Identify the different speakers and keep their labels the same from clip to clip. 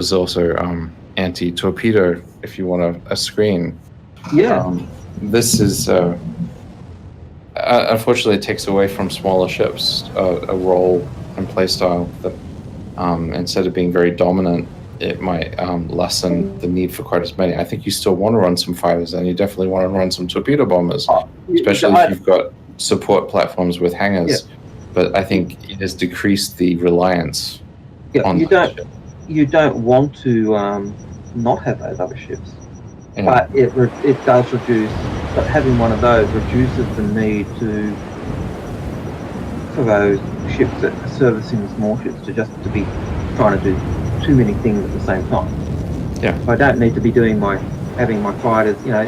Speaker 1: There's also anti-torpedo if you want a screen.
Speaker 2: Yeah.
Speaker 1: This is unfortunately it takes away from smaller ships a role and playstyle that instead of being very dominant, it might lessen the need for quite as many. I think you still want to run some fighters, and you definitely want to run some torpedo bombers, especially if you've got support platforms with hangars.
Speaker 2: Yeah.
Speaker 1: But I think it has decreased the reliance on
Speaker 2: you don't want to not have those other ships, but it does reduce. But having one of those reduces the need for those ships that are servicing small ships to be trying to do too many things at the same time.
Speaker 1: Yeah.
Speaker 2: I don't need to be having my fighters, a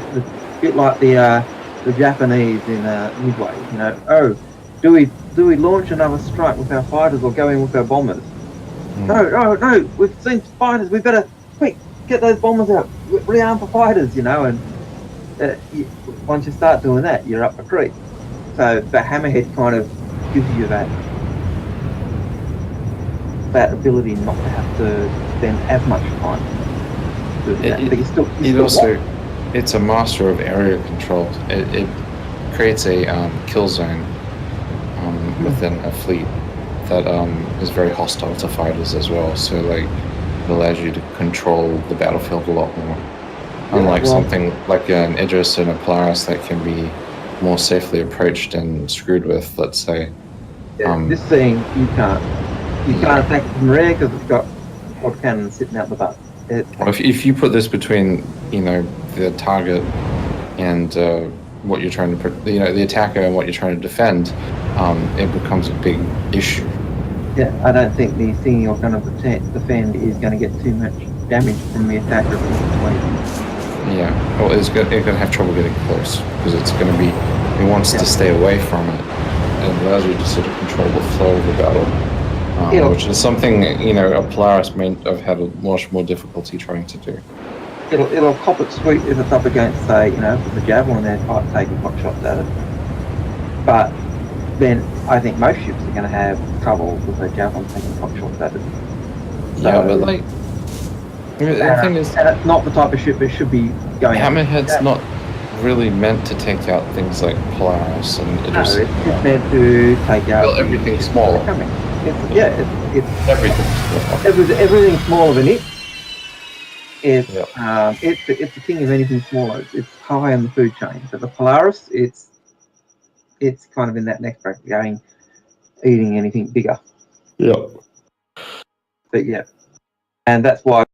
Speaker 2: bit like the Japanese in Midway. Do we launch another strike with our fighters or go in with our bombers? No, we've seen fighters. We better quick get those bombers out, rearm for fighters. And once you start doing that, you're up a creek. So the Hammerhead kind of gives you that ability not to have to spend as much time doing that. But
Speaker 1: It's a master of area control. It creates a kill zone within a fleet that is very hostile to fighters as well. So it allows you to control the battlefield a lot more. Unlike something like an Idris and a Polaris that can be more safely approached and screwed with, let's say.
Speaker 2: This thing you can't attack it from rear because it's got quad cannons sitting out the butt.
Speaker 1: If you put this between the target and what you're trying to the attacker and what you're trying to defend, it becomes a big issue.
Speaker 2: Yeah, I don't think the thing you're going to defend is going to get too much damage from the attacker.
Speaker 1: Yeah, well, it's going to have trouble getting close because it wants to stay away from it, and it allows you to sort of control the flow of the battle, which is something a Polaris may have had much more difficulty trying to do.
Speaker 2: It'll cop it sweet if it's up against, say, if it's a Javelin, they're taking hot shots at it. But then I think most ships are going to have trouble with a Javelin taking hot shots at it. So,
Speaker 1: yeah, but the thing is,
Speaker 2: and it's not the type of ship that should be going.
Speaker 1: Hammerhead's not really meant to take out things like Polaris and Idris.
Speaker 2: No, it's meant to take out
Speaker 1: everything smaller.
Speaker 2: It's
Speaker 1: everything.
Speaker 2: Everything smaller than it. It's the king of anything smaller. It's high on the food chain. But the Polaris, it's kind of in that next bracket, eating anything bigger.
Speaker 1: Yeah.
Speaker 2: But yeah, and that's why